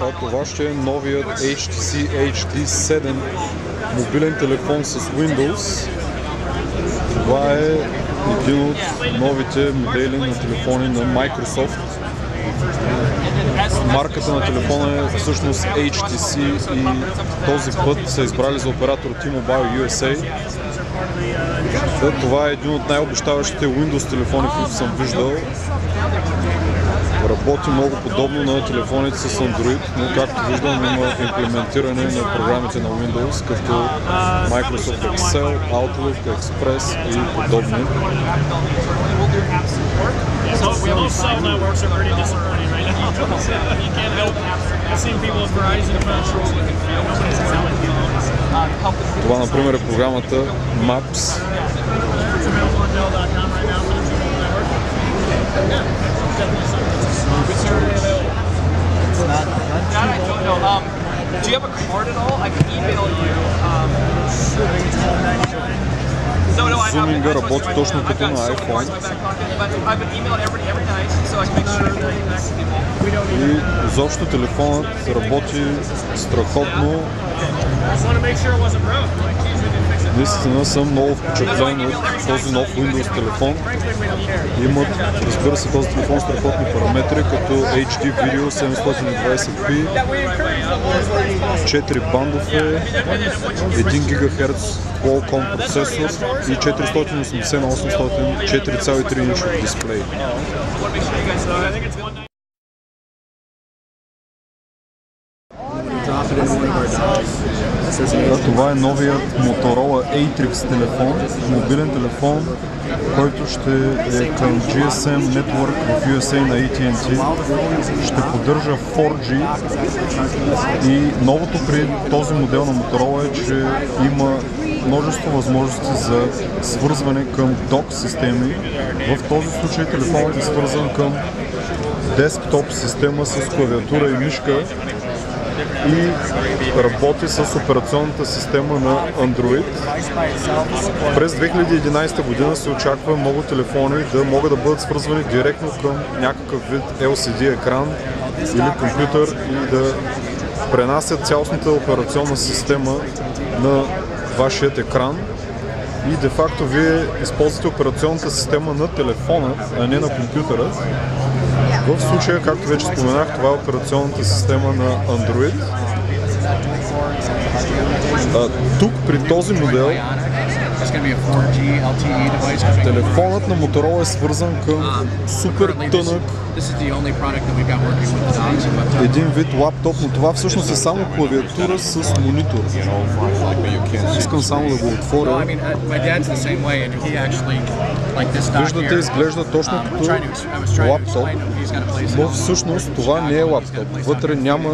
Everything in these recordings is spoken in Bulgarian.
а това ще е новият HTC HD7 мобилен телефон с Windows. Това е един от новите модели на телефони на Microsoft. Марката на телефона е всъщност HTC и този път са избрали за оператор T-Mobile USA. Това е един от най-обещаващите Windows телефони, които съм виждал. Работи много подобно на телефоните с Android, но както виждам има имплементиране на програмите на Windows, като Microsoft Excel, Outlook, Express и подобни. Това, например, е програмата Maps. Do you have a card at all? I can email you. Zooming работи точно като на iPhone. И изобщо телефонът работи страхотно. Наистина съм много впечатлен от този нов Windows телефон. Имат, разбира се, този телефон страхотни параметри, като HD видео 720p, 4 бандове, 1 ГГц Qualcomm процесор и 480 на 800 4,3 инчов дисплей. Това е новият Motorola Atrix телефон, мобилен телефон, който ще е към GSM Network в USA на AT&T. Ще поддържа 4G и новото при този модел на Motorola е, че има множество възможности за свързване към док системи. В този случай телефонът е свързан към десктоп система с клавиатура и мишка и работи с операционната система на Android. През 2011 година се очаква много телефони да могат да бъдат свързвани директно към някакъв вид LCD екран или компютър и да пренасят цялостната операционна система на вашият екран. И де-факто вие използвате операционната система на телефона, а не на компютъра. В случая, както вече споменах, това е операционната система на Android. Тук при този модел телефонът на Motorola е свързан към супер тънък един вид лаптоп, но това всъщност е само клавиатура с монитор. Искам само да го отворя. Виждате, изглежда точно като лаптоп, но всъщност това не е лаптоп. Вътре няма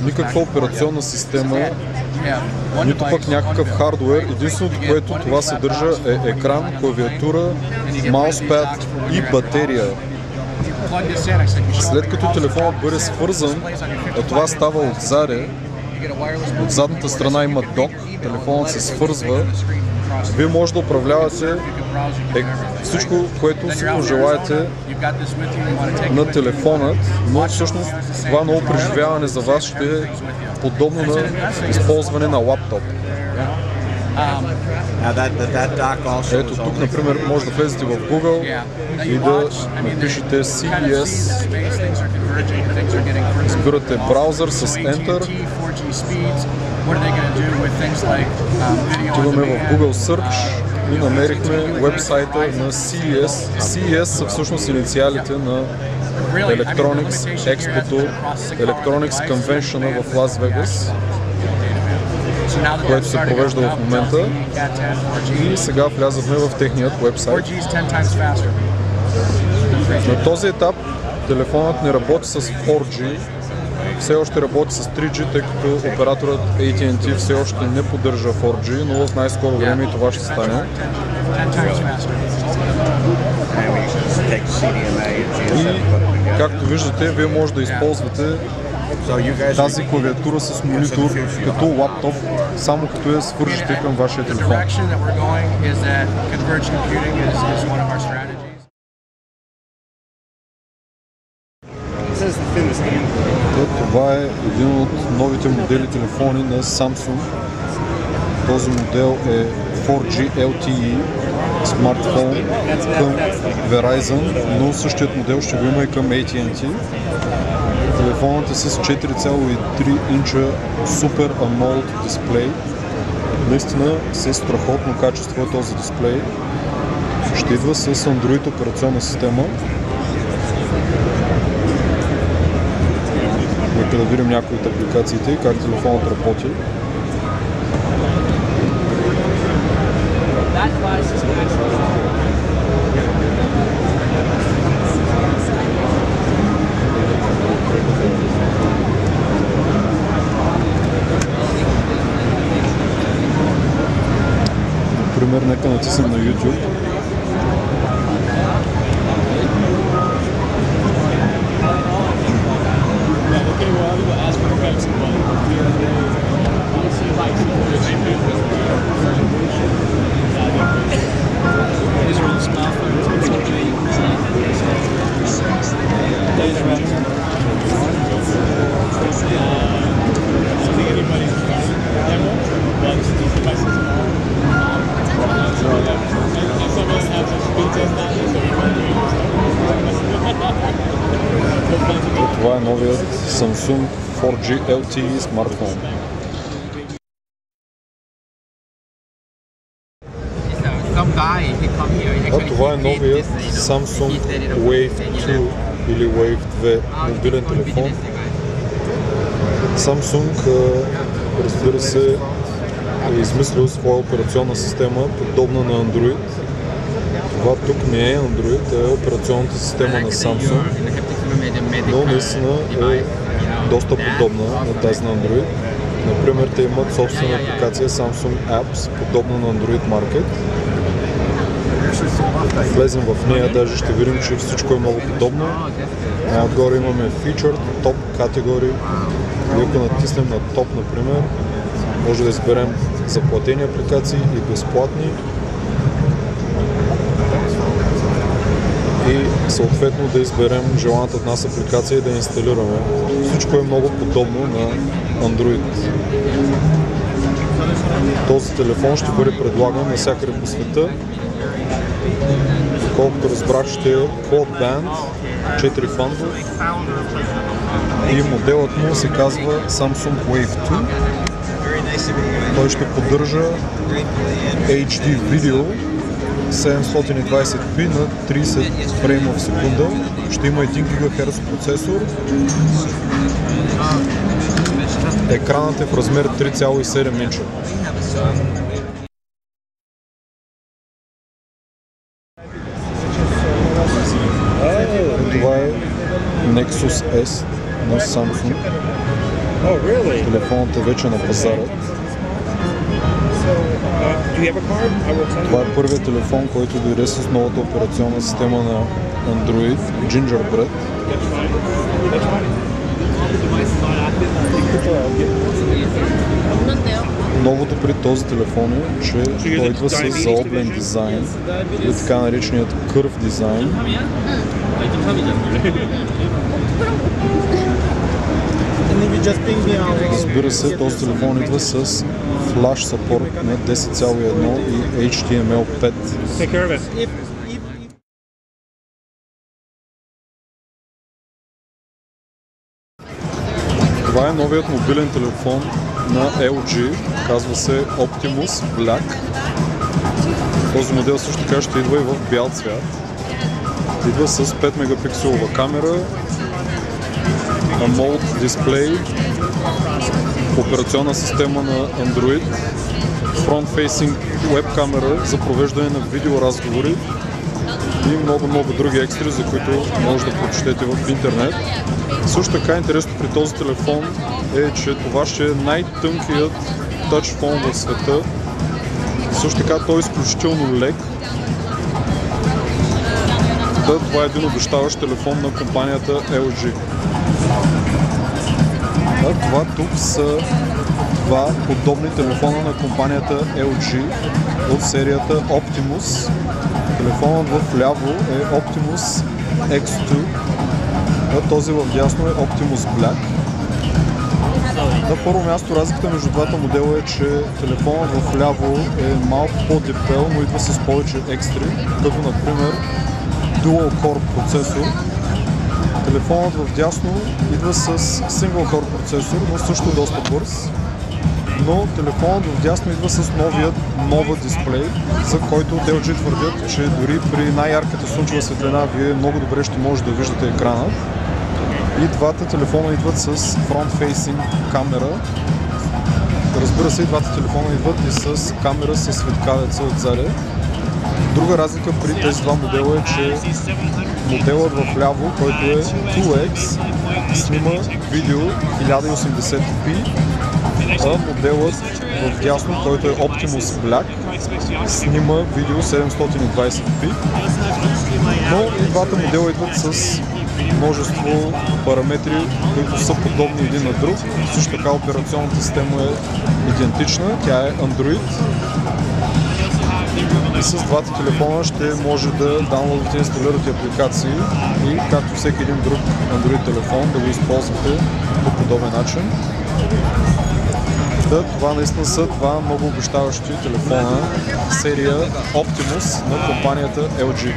никаква операционна система, нито пък някакъв хардуер. Единственото, което това съдържа е екран, клавиатура, мауспад и батерия. След като телефонът бъде свързан, а това става отзаде, от задната страна има док, телефонът се свързва, вие може да управлявате всичко, което си пожелаете на телефонът, но всъщност това ново преживяване за вас ще е подобно на използване на лаптоп. Ето тук, например, може да влезете в Google и да напишете CES, избирате браузър с Enter, отиваме в Google Search и намерихме вебсайта на CES. CES са всъщност инициалите на Electronics Expo, Electronics Convention в Лас Вегас, което се провежда в момента, и сега влязахме в техният вебсайт. На този етап телефонът не работи с 4G, все още работи с 3G, тъй като операторът AT&T все още не поддържа 4G, но в най-скоро време и това ще стане. И както виждате, вие може да използвате тази клавиатура с монитор като лаптоп, само като я свържете към вашия телефон. Това е един новите модели телефони на Samsung. Този модел е 4G LTE смартфон към Verizon, но същият модел ще го има и към AT&T. Телефонът е с 4,3 инча Super AMOLED дисплей. Наистина с страхотно качество е този дисплей. Ще идва с Android операционна система. Нека да видим някои от апликациите и как телефонът работи. Например, нека натиснем на YouTube. Това е новият Samsung 4G LTE смартфон. Това е новият Samsung Wave 2 или Wave 2 мобилен телефон. Samsung, разбира се, е измислил своя операционна система, подобна на Android. Това тук не е Android, е операционната система на Samsung, но наистина е доста подобна на тази на Android. Например, те имат собствена апликация Samsung Apps, подобна на Android Market. Влезем в нея, даже ще видим, че всичко е много подобно. Отгоре имаме Featured, Top категории. И ако натиснем на Top, например, може да изберем за платени апликации и безплатни. И съответно да изберем желаната от нас апликация и да я инсталираме. Всичко е много подобно на Android. Този телефон ще бъде предлаган навсякъде по света. Колкото разбрах, ще е Quad Band, 4 бандов и моделът му се казва Samsung Wave 2. Той ще поддържа HD видео 720p на 30 фрейма в секунда. Ще има 1 ГГц процесор. Екранът е в размер 3,7 инча. Това е Nexus S на Samsung. Телефонът е вече на пазара. Това е първият телефон, който дойде с новата операционна система на Android, Gingerbread. Новото при този телефон е, че той идва с заоблен дизайн или така нареченият curve дизайн. Разбира се, този телефон идва с флаш съпорт на 10,1 и HTML5. Това е новият мобилен телефон на LG, казва се Optimus Black. Този модел също така ще идва и в бял цвят. Идва с 5 мегапикселова камера, AMOLED дисплей, операционна система на Android, front-facing web камера за провеждане на видеоразговори и много други екстри, за които може да прочетете в интернет. Също така интересно при този телефон е, че това ще е най-тънкият тъчфон в света. Също така той е изключително лек. Това е един обещаващ телефон на компанията LG. Това тук са два подобни телефона на компанията LG от серията Optimus. Телефонът в ляво е Optimus X2, а този в дясно е Optimus Black. На първо място разликата между двата модела е, че телефонът в ляво е малко по-дебел, но идва с повече екстри, като например Dual Core процесор. Телефонът в дясно идва с Single Core процесор, но също доста бърз. Но телефонът в дясно идва с нова дисплей, за който LG твърдят, че дори при най-ярката слънчева светлина вие много добре ще може да виждате екрана. И двата телефона идват с front-facing камера. Разбира се, и двата телефона идват и с камера с светкавеца отзади. Друга разлика при тези два модела е, че моделът в ляво, който е 2X, снима видео 1080p, а моделът в дясно, който е Optimus Black, снима видео 720p. Но и двата модела идват с множество параметри, които са подобни един на друг. Също така операционната система е идентична, тя е Android. И с двата телефона ще може да даунлоадвате и инсталирате апликации и както всеки един друг Android телефон да го използвате по подобен начин. Да, това наистина са два много обещаващи телефона серия Optimus на компанията LG.